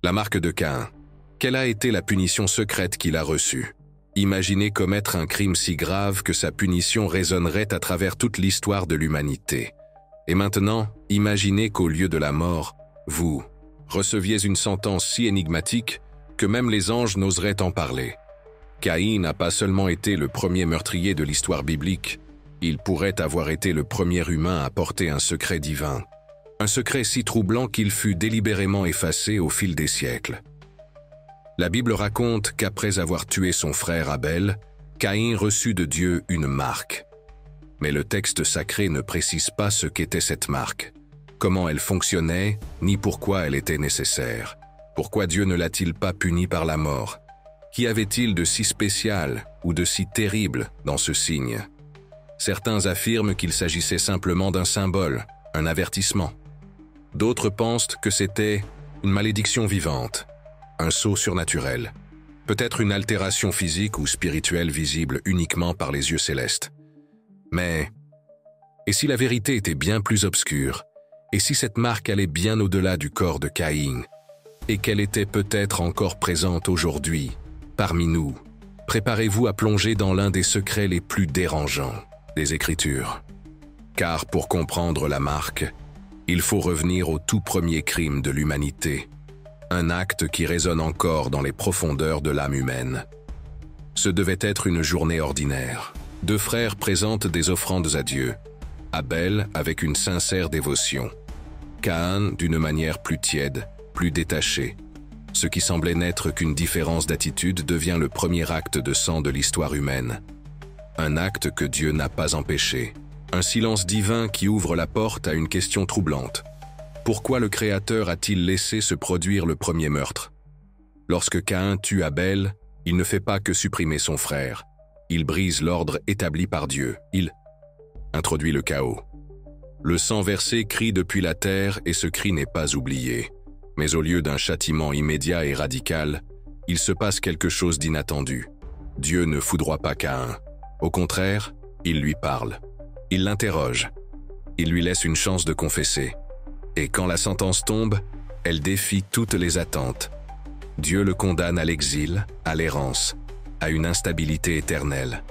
La marque de Caïn. Quelle a été la punition secrète qu'il a reçue? Imaginez commettre un crime si grave que sa punition résonnerait à travers toute l'histoire de l'humanité. Et maintenant, imaginez qu'au lieu de la mort, vous receviez une sentence si énigmatique que même les anges n'oseraient en parler. Caïn n'a pas seulement été le premier meurtrier de l'histoire biblique, il pourrait avoir été le premier humain à porter un secret divin. Un secret si troublant qu'il fut délibérément effacé au fil des siècles. La Bible raconte qu'après avoir tué son frère Abel, Caïn reçut de Dieu une marque. Mais le texte sacré ne précise pas ce qu'était cette marque, comment elle fonctionnait, ni pourquoi elle était nécessaire. Pourquoi Dieu ne l'a-t-il pas puni par la mort? Qu'y avait-il de si spécial ou de si terrible dans ce signe? Certains affirment qu'il s'agissait simplement d'un symbole, un avertissement. D'autres pensent que c'était une malédiction vivante, un sceau surnaturel, peut-être une altération physique ou spirituelle visible uniquement par les yeux célestes. Mais, et si la vérité était bien plus obscure, et si cette marque allait bien au-delà du corps de Caïn, et qu'elle était peut-être encore présente aujourd'hui, parmi nous, préparez-vous à plonger dans l'un des secrets les plus dérangeants des Écritures. Car pour comprendre la marque, il faut revenir au tout premier crime de l'humanité, un acte qui résonne encore dans les profondeurs de l'âme humaine. Ce devait être une journée ordinaire. Deux frères présentent des offrandes à Dieu, Abel avec une sincère dévotion, Caïn d'une manière plus tiède, plus détachée. Ce qui semblait n'être qu'une différence d'attitude devient le premier acte de sang de l'histoire humaine. Un acte que Dieu n'a pas empêché. Un silence divin qui ouvre la porte à une question troublante. Pourquoi le Créateur a-t-il laissé se produire le premier meurtre? Lorsque Caïn tue Abel, il ne fait pas que supprimer son frère. Il brise l'ordre établi par Dieu. Il introduit le chaos. Le sang versé crie depuis la terre et ce cri n'est pas oublié. Mais au lieu d'un châtiment immédiat et radical, il se passe quelque chose d'inattendu. Dieu ne foudroie pas Caïn. Au contraire, il lui parle. Il l'interroge. Il lui laisse une chance de confesser. Et quand la sentence tombe, elle défie toutes les attentes. Dieu le condamne à l'exil, à l'errance, à une instabilité éternelle.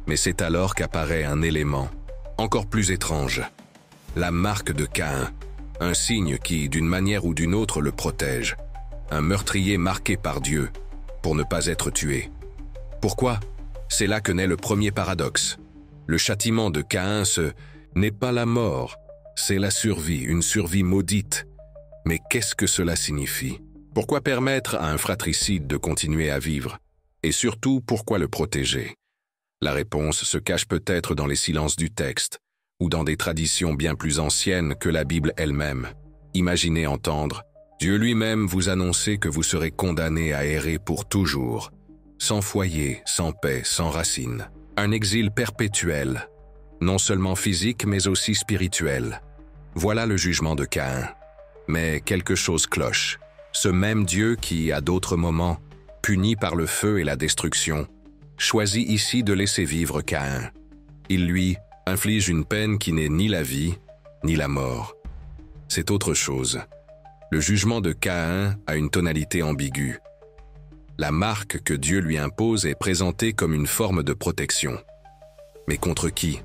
Mais c'est alors qu'apparaît un élément, encore plus étrange. La marque de Caïn, un signe qui, d'une manière ou d'une autre, le protège. Un meurtrier marqué par Dieu, pour ne pas être tué. Pourquoi? C'est là que naît le premier paradoxe. Le châtiment de Caïn, n'est pas la mort, c'est la survie, une survie maudite. Mais qu'est-ce que cela signifie? Pourquoi permettre à un fratricide de continuer à vivre? Et surtout, pourquoi le protéger? La réponse se cache peut-être dans les silences du texte, ou dans des traditions bien plus anciennes que la Bible elle-même. Imaginez entendre « Dieu lui-même vous annoncer que vous serez condamné à errer pour toujours, sans foyer, sans paix, sans racines. Un exil perpétuel, non seulement physique mais aussi spirituel. Voilà le jugement de Caïn. Mais quelque chose cloche. Ce même Dieu qui, à d'autres moments, puni par le feu et la destruction, choisit ici de laisser vivre Caïn. Il lui inflige une peine qui n'est ni la vie, ni la mort. C'est autre chose. Le jugement de Caïn a une tonalité ambiguë. La marque que Dieu lui impose est présentée comme une forme de protection. Mais contre qui?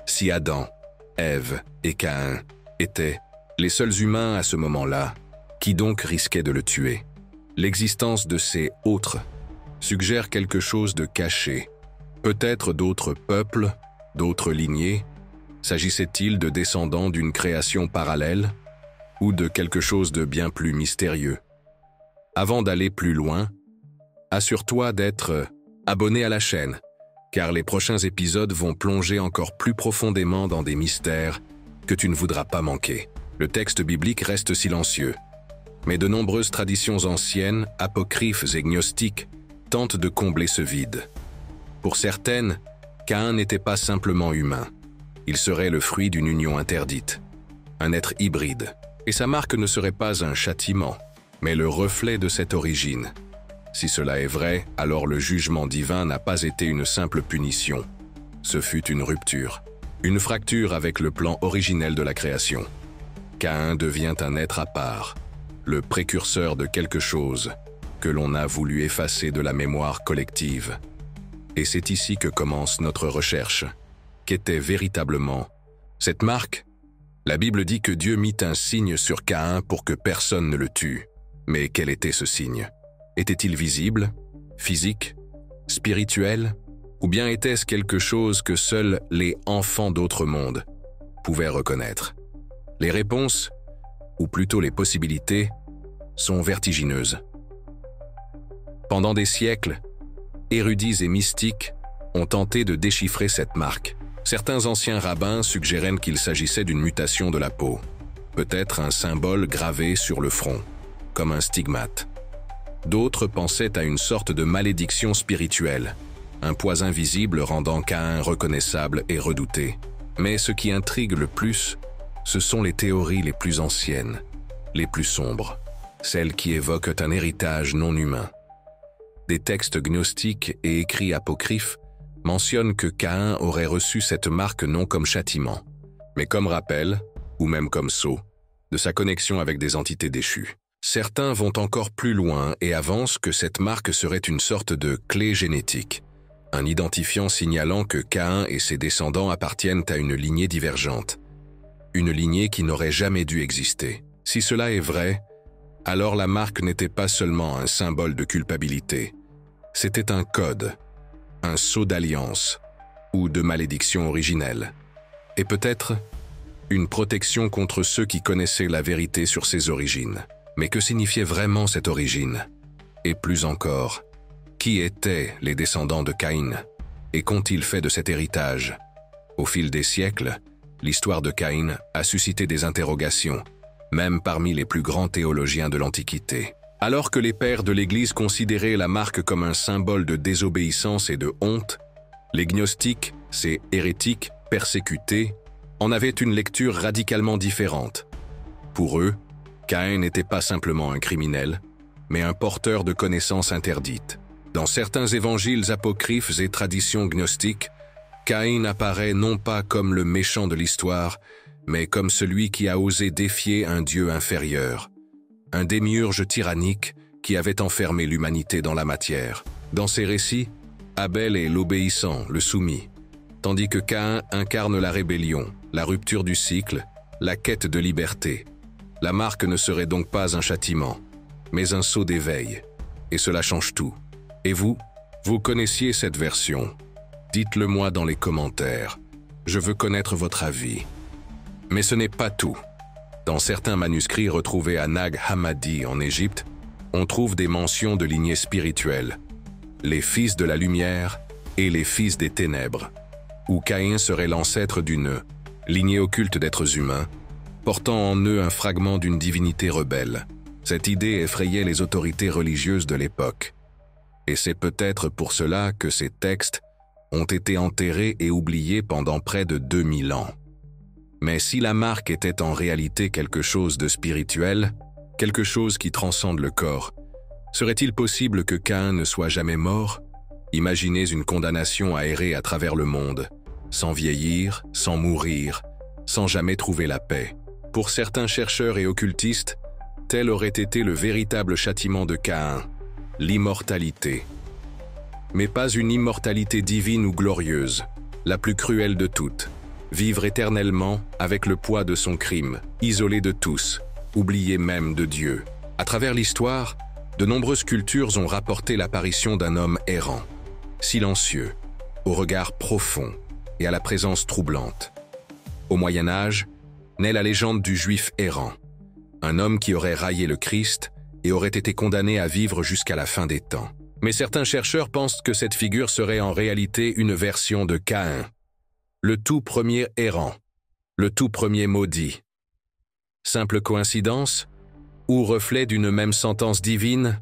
Si Adam, Ève et Caïn étaient les seuls humains à ce moment-là, qui donc risquait de le tuer? L'existence de ces « autres » suggère quelque chose de caché. Peut-être d'autres peuples, d'autres lignées? S'agissait-il de descendants d'une création parallèle? Ou de quelque chose de bien plus mystérieux? Avant d'aller plus loin, assure-toi d'être abonné à la chaîne, car les prochains épisodes vont plonger encore plus profondément dans des mystères que tu ne voudras pas manquer. Le texte biblique reste silencieux, mais de nombreuses traditions anciennes, apocryphes et gnostiques tentent de combler ce vide. Pour certaines, Caïn n'était pas simplement humain. Il serait le fruit d'une union interdite, un être hybride. Et sa marque ne serait pas un châtiment, mais le reflet de cette origine. Si cela est vrai, alors le jugement divin n'a pas été une simple punition. Ce fut une rupture, une fracture avec le plan originel de la création. Caïn devient un être à part, le précurseur de quelque chose que l'on a voulu effacer de la mémoire collective. Et c'est ici que commence notre recherche. Qu'était véritablement cette marque? La Bible dit que Dieu mit un signe sur Caïn pour que personne ne le tue. Mais quel était ce signe? Était-il visible, physique, spirituel, ou bien était-ce quelque chose que seuls les enfants d'autres mondes pouvaient reconnaître? Les réponses, ou plutôt les possibilités, sont vertigineuses. Pendant des siècles, érudits et mystiques ont tenté de déchiffrer cette marque. Certains anciens rabbins suggéraient qu'il s'agissait d'une mutation de la peau, peut-être un symbole gravé sur le front, comme un stigmate. D'autres pensaient à une sorte de malédiction spirituelle, un poids invisible rendant Caïn reconnaissable et redouté. Mais ce qui intrigue le plus, ce sont les théories les plus anciennes, les plus sombres, celles qui évoquent un héritage non humain. Des textes gnostiques et écrits apocryphes mentionnent que Caïn aurait reçu cette marque non comme châtiment, mais comme rappel, ou même comme sceau, de sa connexion avec des entités déchues. Certains vont encore plus loin et avancent que cette marque serait une sorte de clé génétique, un identifiant signalant que Caïn et ses descendants appartiennent à une lignée divergente, une lignée qui n'aurait jamais dû exister. Si cela est vrai, alors la marque n'était pas seulement un symbole de culpabilité, c'était un code, un sceau d'alliance ou de malédiction originelle, et peut-être une protection contre ceux qui connaissaient la vérité sur ses origines. Mais que signifiait vraiment cette origine? Et plus encore, qui étaient les descendants de Caïn? Et qu'ont-ils fait de cet héritage? Au fil des siècles, l'histoire de Caïn a suscité des interrogations, même parmi les plus grands théologiens de l'Antiquité. Alors que les pères de l'Église considéraient la marque comme un symbole de désobéissance et de honte, les gnostiques, ces hérétiques persécutés, en avaient une lecture radicalement différente. Pour eux, Caïn n'était pas simplement un criminel, mais un porteur de connaissances interdites. Dans certains évangiles apocryphes et traditions gnostiques, Caïn apparaît non pas comme le méchant de l'histoire, mais comme celui qui a osé défier un Dieu inférieur, un démiurge tyrannique qui avait enfermé l'humanité dans la matière. Dans ces récits, Abel est l'obéissant, le soumis, tandis que Caïn incarne la rébellion, la rupture du cycle, la quête de liberté. La marque ne serait donc pas un châtiment, mais un sceau d'éveil. Et cela change tout. Et vous connaissiez cette version? Dites-le moi dans les commentaires. Je veux connaître votre avis. Mais ce n'est pas tout. Dans certains manuscrits retrouvés à Nag Hammadi en Égypte, on trouve des mentions de lignées spirituelles, les fils de la lumière et les fils des ténèbres, où Caïn serait l'ancêtre d'une lignée occulte d'êtres humains, portant en eux un fragment d'une divinité rebelle. Cette idée effrayait les autorités religieuses de l'époque. Et c'est peut-être pour cela que ces textes ont été enterrés et oubliés pendant près de 2000 ans. Mais si la marque était en réalité quelque chose de spirituel, quelque chose qui transcende le corps, serait-il possible que Caïn ne soit jamais mort? Imaginez une condamnation à errer à travers le monde, sans vieillir, sans mourir, sans jamais trouver la paix. Pour certains chercheurs et occultistes, tel aurait été le véritable châtiment de Caïn, l'immortalité. Mais pas une immortalité divine ou glorieuse, la plus cruelle de toutes. Vivre éternellement avec le poids de son crime, isolé de tous, oublié même de Dieu. À travers l'histoire, de nombreuses cultures ont rapporté l'apparition d'un homme errant, silencieux, au regard profond et à la présence troublante. Au Moyen Âge, naît la légende du Juif errant, un homme qui aurait raillé le Christ et aurait été condamné à vivre jusqu'à la fin des temps. Mais certains chercheurs pensent que cette figure serait en réalité une version de Caïn, le tout premier errant, le tout premier maudit. Simple coïncidence ou reflet d'une même sentence divine?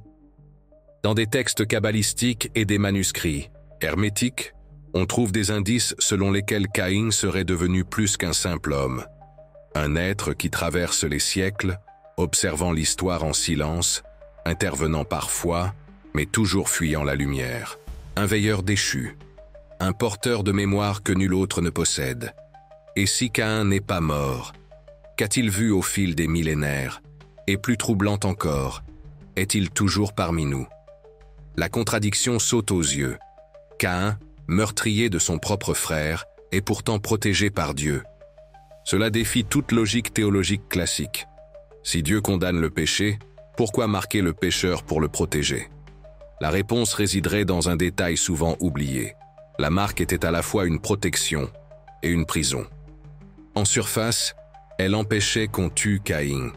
Dans des textes kabbalistiques et des manuscrits hermétiques, on trouve des indices selon lesquels Caïn serait devenu plus qu'un simple homme, un être qui traverse les siècles, observant l'histoire en silence, intervenant parfois, mais toujours fuyant la lumière. Un veilleur déchu, un porteur de mémoire que nul autre ne possède. Et si Caïn n'est pas mort, qu'a-t-il vu au fil des millénaires? Et plus troublante encore, est-il toujours parmi nous? La contradiction saute aux yeux. Caïn, meurtrier de son propre frère, est pourtant protégé par Dieu. Cela défie toute logique théologique classique. Si Dieu condamne le péché, pourquoi marquer le pécheur pour le protéger? La réponse résiderait dans un détail souvent oublié. La marque était à la fois une protection et une prison. En surface, elle empêchait qu'on tue Caïn,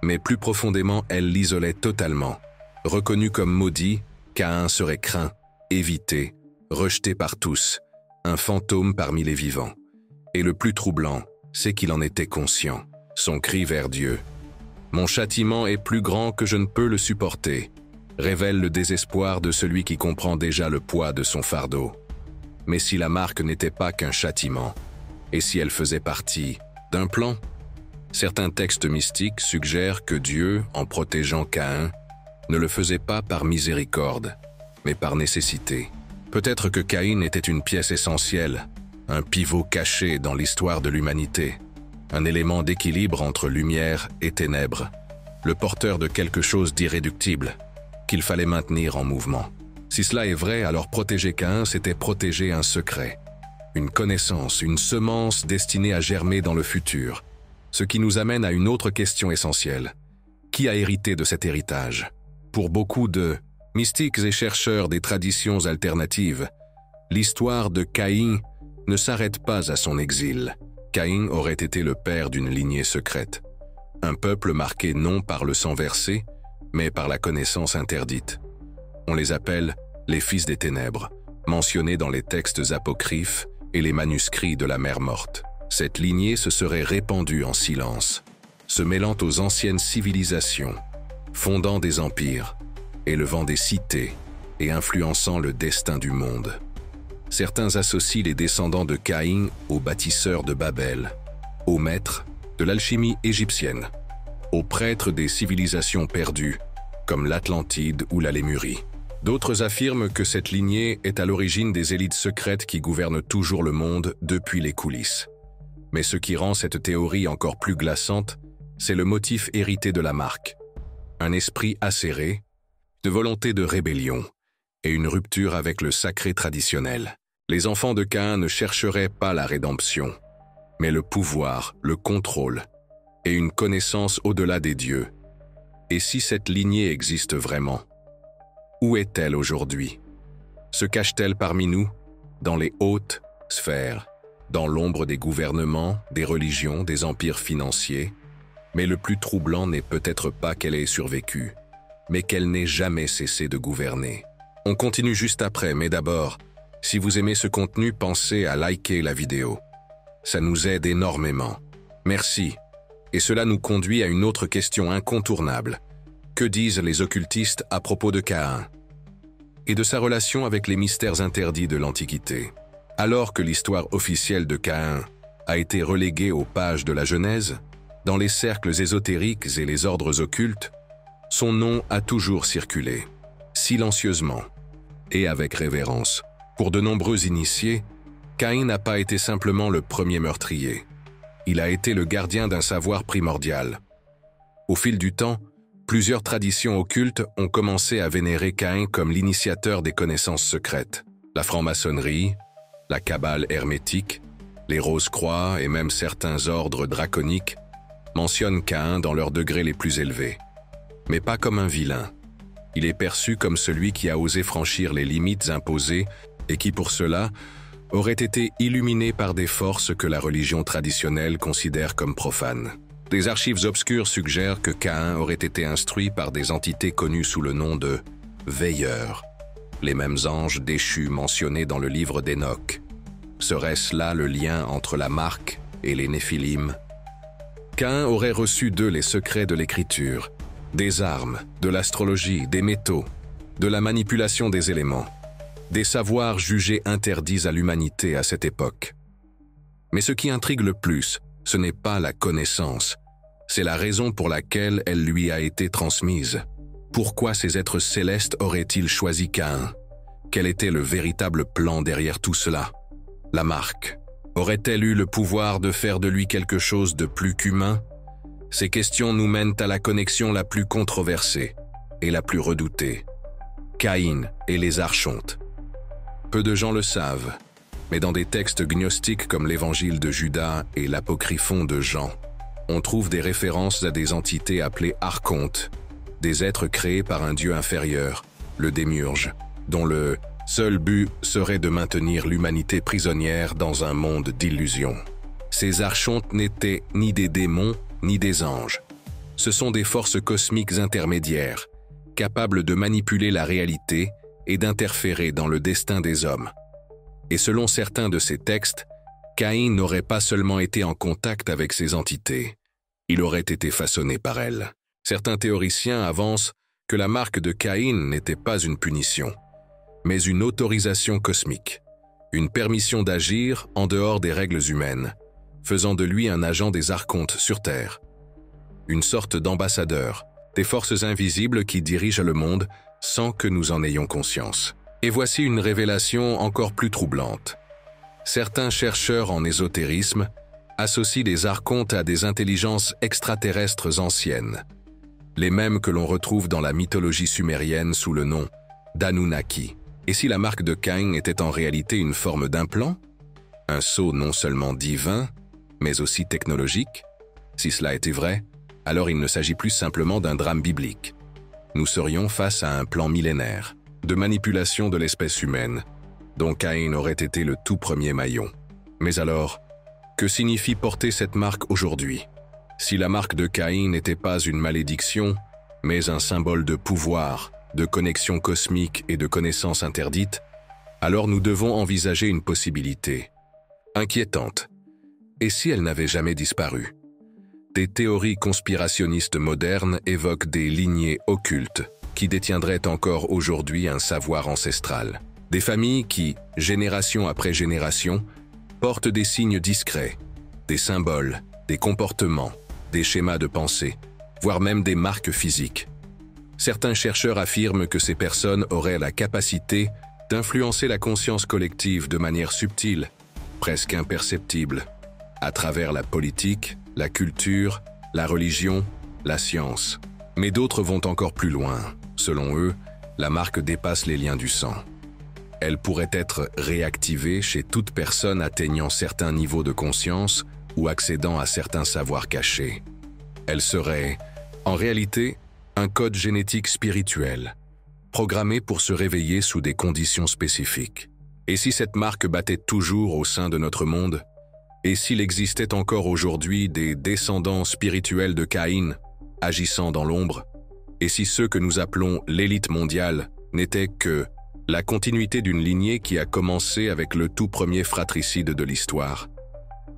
mais plus profondément, elle l'isolait totalement. Reconnu comme maudit, Caïn serait craint, évité, rejeté par tous, un fantôme parmi les vivants. Et le plus troublant, c'est qu'il en était conscient. Son cri vers Dieu, « Mon châtiment est plus grand que je ne peux le supporter », révèle le désespoir de celui qui comprend déjà le poids de son fardeau. Mais si la marque n'était pas qu'un châtiment, et si elle faisait partie d'un plan? Certains textes mystiques suggèrent que Dieu, en protégeant Caïn, ne le faisait pas par miséricorde, mais par nécessité. Peut-être que Caïn était une pièce essentielle, un pivot caché dans l'histoire de l'humanité, un élément d'équilibre entre lumière et ténèbres, le porteur de quelque chose d'irréductible, qu'il fallait maintenir en mouvement. Si cela est vrai, alors protéger Caïn, c'était protéger un secret, une connaissance, une semence destinée à germer dans le futur, ce qui nous amène à une autre question essentielle. Qui a hérité de cet héritage? Pour beaucoup de mystiques et chercheurs des traditions alternatives, l'histoire de Caïn ne s'arrête pas à son exil. Caïn aurait été le père d'une lignée secrète, un peuple marqué non par le sang versé, mais par la connaissance interdite. On les appelle les fils des ténèbres, mentionnés dans les textes apocryphes et les manuscrits de la mer morte. Cette lignée se serait répandue en silence, se mêlant aux anciennes civilisations, fondant des empires, élevant des cités et influençant le destin du monde. Certains associent les descendants de Caïn aux bâtisseurs de Babel, aux maîtres de l'alchimie égyptienne, aux prêtres des civilisations perdues, comme l'Atlantide ou la Lémurie. D'autres affirment que cette lignée est à l'origine des élites secrètes qui gouvernent toujours le monde depuis les coulisses. Mais ce qui rend cette théorie encore plus glaçante, c'est le motif hérité de la marque. Un esprit acéré, de volonté de rébellion, et une rupture avec le sacré traditionnel. Les enfants de Caïn ne chercheraient pas la rédemption, mais le pouvoir, le contrôle, et une connaissance au-delà des dieux. Et si cette lignée existe vraiment, où est-elle aujourd'hui? Se cache-t-elle parmi nous, dans les hautes sphères, dans l'ombre des gouvernements, des religions, des empires financiers? Mais le plus troublant n'est peut-être pas qu'elle ait survécu, mais qu'elle n'ait jamais cessé de gouverner. On continue juste après, mais d'abord, si vous aimez ce contenu, pensez à liker la vidéo. Ça nous aide énormément. Merci. Et cela nous conduit à une autre question incontournable. Que disent les occultistes à propos de Caïn et de sa relation avec les mystères interdits de l'Antiquité? Alors que l'histoire officielle de Caïn a été reléguée aux pages de la Genèse, dans les cercles ésotériques et les ordres occultes, son nom a toujours circulé, silencieusement et avec révérence. Pour de nombreux initiés, Caïn n'a pas été simplement le premier meurtrier. Il a été le gardien d'un savoir primordial. Au fil du temps, plusieurs traditions occultes ont commencé à vénérer Caïn comme l'initiateur des connaissances secrètes. La franc-maçonnerie, la Kabbale hermétique, les Rose-Croix et même certains ordres draconiques mentionnent Caïn dans leurs degrés les plus élevés. Mais pas comme un vilain. Il est perçu comme celui qui a osé franchir les limites imposées et qui, pour cela, aurait été illuminé par des forces que la religion traditionnelle considère comme profanes. Des archives obscures suggèrent que Caïn aurait été instruit par des entités connues sous le nom de « veilleurs », les mêmes anges déchus mentionnés dans le livre d'Enoch. Serait-ce là le lien entre la marque et les Néphilim? Caïn aurait reçu d'eux les secrets de l'écriture, des armes, de l'astrologie, des métaux, de la manipulation des éléments, des savoirs jugés interdits à l'humanité à cette époque. Mais ce qui intrigue le plus, ce n'est pas la connaissance, c'est la raison pour laquelle elle lui a été transmise. Pourquoi ces êtres célestes auraient-ils choisi Caïn? Quel était le véritable plan derrière tout cela? La marque aurait-elle eu le pouvoir de faire de lui quelque chose de plus qu'humain? Ces questions nous mènent à la connexion la plus controversée et la plus redoutée. Caïn et les archontes. Peu de gens le savent, mais dans des textes gnostiques comme l'Évangile de Judas et l'Apocryphon de Jean, on trouve des références à des entités appelées archontes, des êtres créés par un dieu inférieur, le démiurge, dont le seul but serait de maintenir l'humanité prisonnière dans un monde d'illusions. Ces archontes n'étaient ni des démons ni des anges. Ce sont des forces cosmiques intermédiaires, capables de manipuler la réalité et d'interférer dans le destin des hommes. Et selon certains de ces textes, Caïn n'aurait pas seulement été en contact avec ces entités, il aurait été façonné par elles. Certains théoriciens avancent que la marque de Caïn n'était pas une punition, mais une autorisation cosmique, une permission d'agir en dehors des règles humaines, faisant de lui un agent des archontes sur Terre. Une sorte d'ambassadeur, des forces invisibles qui dirigent le monde sans que nous en ayons conscience. Et voici une révélation encore plus troublante. Certains chercheurs en ésotérisme associent les archontes à des intelligences extraterrestres anciennes, les mêmes que l'on retrouve dans la mythologie sumérienne sous le nom d'Anunnaki. Et si la marque de Caïn était en réalité une forme d'implant, un sceau non seulement divin, mais aussi technologique? Si cela était vrai, alors il ne s'agit plus simplement d'un drame biblique. Nous serions face à un plan millénaire de manipulation de l'espèce humaine, dont Caïn aurait été le tout premier maillon. Mais alors, que signifie porter cette marque aujourd'hui? Si la marque de Caïn n'était pas une malédiction, mais un symbole de pouvoir, de connexion cosmique et de connaissances interdites, alors nous devons envisager une possibilité inquiétante. Et si elle n'avait jamais disparu? Des théories conspirationnistes modernes évoquent des lignées occultes qui détiendraient encore aujourd'hui un savoir ancestral. Des familles qui, génération après génération, portent des signes discrets, des symboles, des comportements, des schémas de pensée, voire même des marques physiques. Certains chercheurs affirment que ces personnes auraient la capacité d'influencer la conscience collective de manière subtile, presque imperceptible, à travers la politique, la culture, la religion, la science. Mais d'autres vont encore plus loin. Selon eux, la marque dépasse les liens du sang. Elle pourrait être réactivée chez toute personne atteignant certains niveaux de conscience ou accédant à certains savoirs cachés. Elle serait, en réalité, un code génétique spirituel, programmé pour se réveiller sous des conditions spécifiques. Et si cette marque battait toujours au sein de notre monde? Et s'il existait encore aujourd'hui des descendants spirituels de Caïn, agissant dans l'ombre? Et si ceux que nous appelons l'élite mondiale n'étaient que la continuité d'une lignée qui a commencé avec le tout premier fratricide de l'histoire?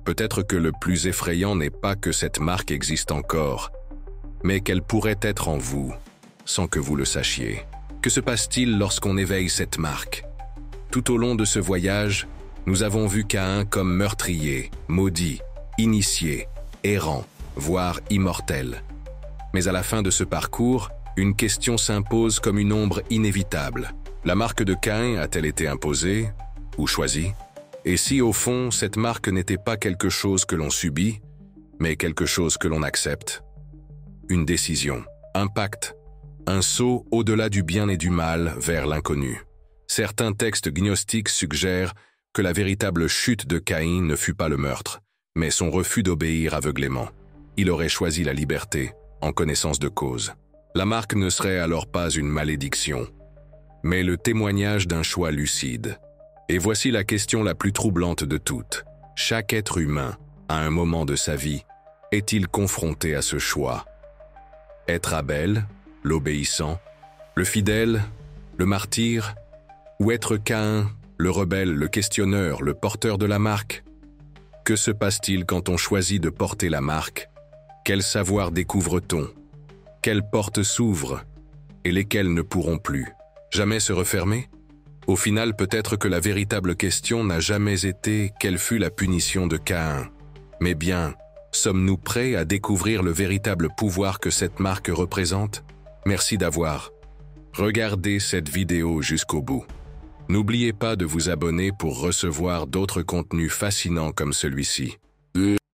Peut-être que le plus effrayant n'est pas que cette marque existe encore, mais qu'elle pourrait être en vous, sans que vous le sachiez. Que se passe-t-il lorsqu'on éveille cette marque? Tout au long de ce voyage, nous avons vu Caïn comme meurtrier, maudit, initié, errant, voire immortel. Mais à la fin de ce parcours, une question s'impose comme une ombre inévitable. La marque de Caïn a-t-elle été imposée ou choisie? Et si, au fond, cette marque n'était pas quelque chose que l'on subit, mais quelque chose que l'on accepte? Une décision, un pacte, un saut au-delà du bien et du mal vers l'inconnu. Certains textes gnostiques suggèrent que la véritable chute de Caïn ne fut pas le meurtre, mais son refus d'obéir aveuglément. Il aurait choisi la liberté, en connaissance de cause. La marque ne serait alors pas une malédiction, mais le témoignage d'un choix lucide. Et voici la question la plus troublante de toutes. Chaque être humain, à un moment de sa vie, est-il confronté à ce choix? Être Abel, l'obéissant, le fidèle, le martyr, ou être Caïn, le rebelle, le questionneur, le porteur de la marque? Que se passe-t-il quand on choisit de porter la marque? Quel savoir découvre-t-on? Quelles portes s'ouvrent et lesquelles ne pourront plus jamais se refermer? Au final, peut-être que la véritable question n'a jamais été quelle fut la punition de Caïn, mais bien, sommes-nous prêts à découvrir le véritable pouvoir que cette marque représente? Merci d'avoir regardé cette vidéo jusqu'au bout. N'oubliez pas de vous abonner pour recevoir d'autres contenus fascinants comme celui-ci.